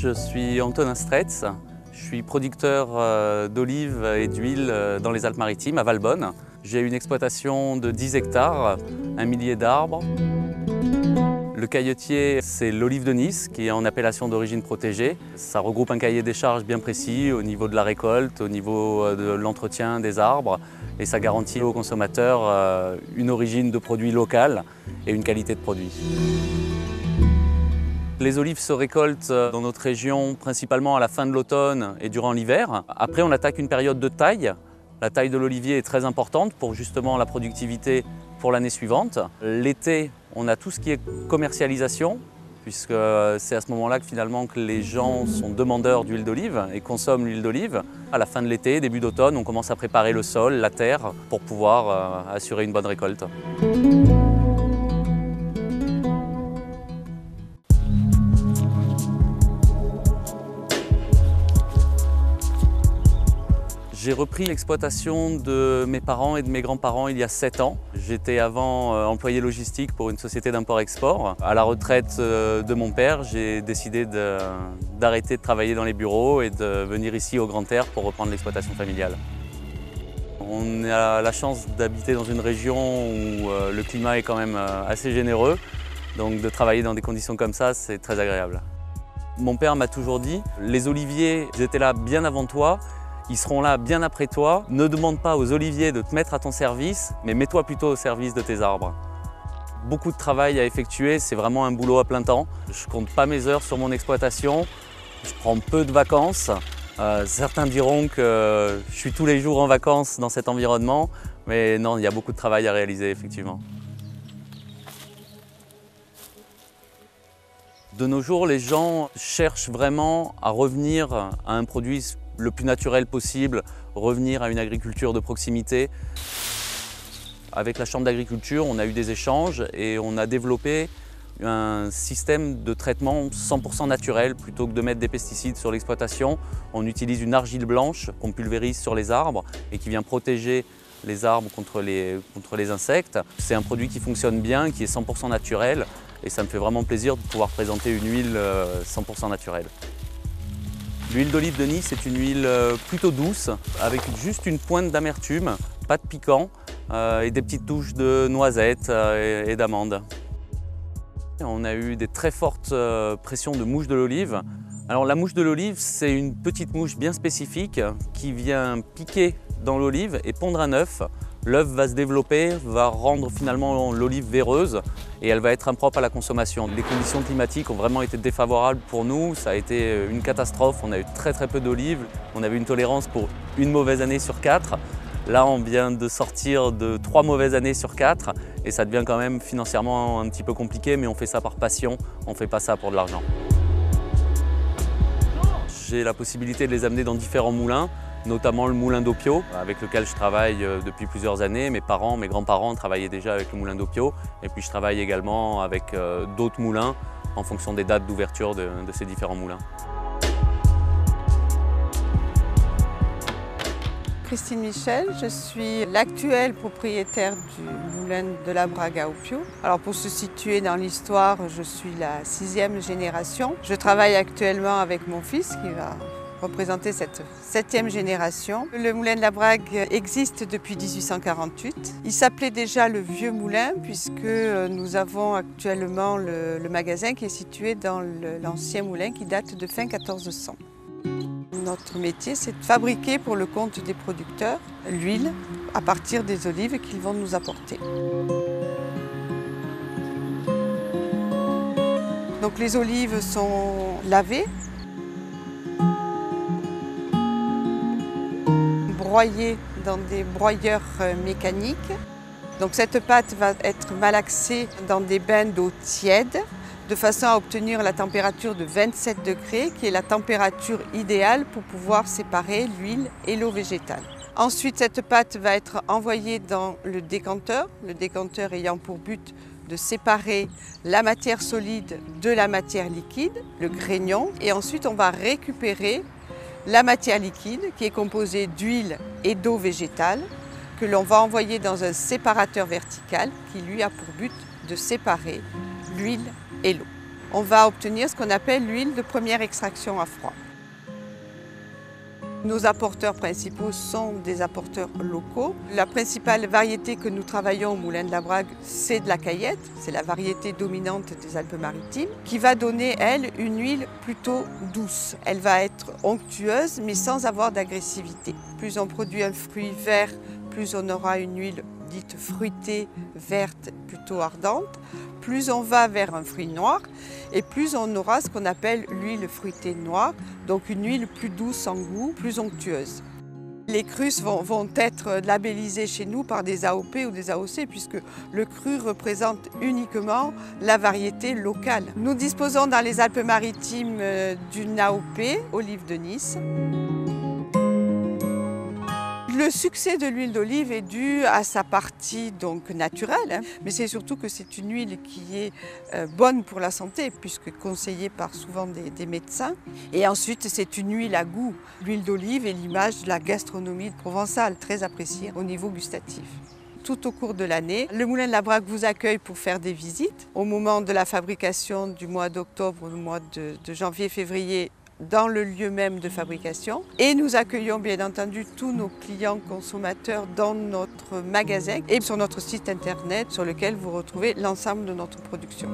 je suis Antonin Stretz. Je suis producteur d'olives et d'huile dans les Alpes-Maritimes, à Valbonne. J'ai une exploitation de 10 hectares, un millier d'arbres. Le cailletier, c'est l'olive de Nice, qui est en appellation d'origine protégée. Ça regroupe un cahier des charges bien précis au niveau de la récolte, au niveau de l'entretien des arbres. Et ça garantit aux consommateurs une origine de produit local et une qualité de produit. Les olives se récoltent dans notre région principalement à la fin de l'automne et durant l'hiver. Après, on attaque une période de taille. La taille de l'olivier est très importante pour justement la productivité pour l'année suivante. L'été, on a tout ce qui est commercialisation, puisque c'est à ce moment-là que finalement que les gens sont demandeurs d'huile d'olive et consomment l'huile d'olive. À la fin de l'été, début d'automne, on commence à préparer le sol, la terre, pour pouvoir assurer une bonne récolte. J'ai repris l'exploitation de mes parents et de mes grands-parents il y a 7 ans. J'étais avant employé logistique pour une société d'import-export. À la retraite de mon père, j'ai décidé d'arrêter de travailler dans les bureaux et de venir ici au Grand Air pour reprendre l'exploitation familiale. On a la chance d'habiter dans une région où le climat est quand même assez généreux. Donc de travailler dans des conditions comme ça, c'est très agréable. Mon père m'a toujours dit « Les oliviers, ils étaient là bien avant toi. Ils seront là bien après toi. Ne demande pas aux oliviers de te mettre à ton service, mais mets-toi plutôt au service de tes arbres. » Beaucoup de travail à effectuer, c'est vraiment un boulot à plein temps. Je ne compte pas mes heures sur mon exploitation, je prends peu de vacances. Certains diront que je suis tous les jours en vacances dans cet environnement, mais non, il y a beaucoup de travail à réaliser effectivement. De nos jours, les gens cherchent vraiment à revenir à un produit le plus naturel possible, revenir à une agriculture de proximité. Avec la Chambre d'agriculture, on a eu des échanges et on a développé un système de traitement 100% naturel. Plutôt que de mettre des pesticides sur l'exploitation, on utilise une argile blanche qu'on pulvérise sur les arbres et qui vient protéger les arbres contre les insectes. C'est un produit qui fonctionne bien, qui est 100% naturel et ça me fait vraiment plaisir de pouvoir présenter une huile 100% naturelle. L'huile d'olive de Nice est une huile plutôt douce, avec juste une pointe d'amertume, pas de piquant et des petites touches de noisettes et d'amandes. On a eu des très fortes pressions de mouche de l'olive. Alors la mouche de l'olive, c'est une petite mouche bien spécifique qui vient piquer dans l'olive et pondre un œuf. L'œuf va se développer, va rendre finalement l'olive véreuse et elle va être impropre à la consommation. Les conditions climatiques ont vraiment été défavorables pour nous, ça a été une catastrophe. On a eu très peu d'olives, on avait une tolérance pour une mauvaise année sur 4. Là, on vient de sortir de 3 mauvaises années sur 4 et ça devient quand même financièrement un petit peu compliqué, mais on fait ça par passion, on ne fait pas ça pour de l'argent. J'ai la possibilité de les amener dans différents moulins, notamment le moulin d'Opio, avec lequel je travaille depuis plusieurs années. Mes parents, mes grands-parents travaillaient déjà avec le moulin d'Opio. Et puis je travaille également avec d'autres moulins en fonction des dates d'ouverture de ces différents moulins. Christine Michel, je suis l'actuelle propriétaire du moulin de la Brague à Opio. Alors pour se situer dans l'histoire, je suis la 6e génération. Je travaille actuellement avec mon fils qui va représenter cette 7e génération. Le moulin de la Brague existe depuis 1848. Il s'appelait déjà le Vieux Moulin puisque nous avons actuellement le magasin qui est situé dans l'ancien moulin qui date de fin 1400. Notre métier, c'est de fabriquer pour le compte des producteurs l'huile à partir des olives qu'ils vont nous apporter. Donc les olives sont lavées, broyées dans des broyeurs mécaniques. Donc cette pâte va être malaxée dans des bains d'eau tiède de façon à obtenir la température de 27 degrés, qui est la température idéale pour pouvoir séparer l'huile et l'eau végétale. Ensuite, cette pâte va être envoyée dans le décanteur ayant pour but de séparer la matière solide de la matière liquide, le graignons, et ensuite on va récupérer la matière liquide qui est composée d'huile et d'eau végétale que l'on va envoyer dans un séparateur vertical qui lui a pour but de séparer l'huile et l'eau. on va obtenir ce qu'on appelle l'huile de première extraction à froid. Nos apporteurs principaux sont des apporteurs locaux. La principale variété que nous travaillons au Moulin de la Brague, c'est de la Caillette. C'est la variété dominante des Alpes-Maritimes qui va donner, elle, une huile plutôt douce. Elle va être onctueuse mais sans avoir d'agressivité. Plus on produit un fruit vert, plus on aura une huile dite fruitée, verte, plutôt ardente. Plus on va vers un fruit noir et plus on aura ce qu'on appelle l'huile fruitée noire, donc une huile plus douce en goût, plus onctueuse. Les crus vont être labellisés chez nous par des AOP ou des AOC puisque le cru représente uniquement la variété locale. Nous disposons dans les Alpes-Maritimes d'une AOP, Olive de Nice. Le succès de l'huile d'olive est dû à sa partie donc naturelle, mais c'est surtout que c'est une huile qui est bonne pour la santé puisque conseillée par souvent des médecins. Et ensuite c'est une huile à goût. L'huile d'olive est l'image de la gastronomie provençale, très appréciée au niveau gustatif. Tout au cours de l'année, le Moulin de la Brague vous accueille pour faire des visites. Au moment de la fabrication du mois d'octobre, du mois de janvier-février, dans le lieu même de fabrication. Et nous accueillons bien entendu tous nos clients consommateurs dans notre magasin et sur notre site internet sur lequel vous retrouvez l'ensemble de notre production.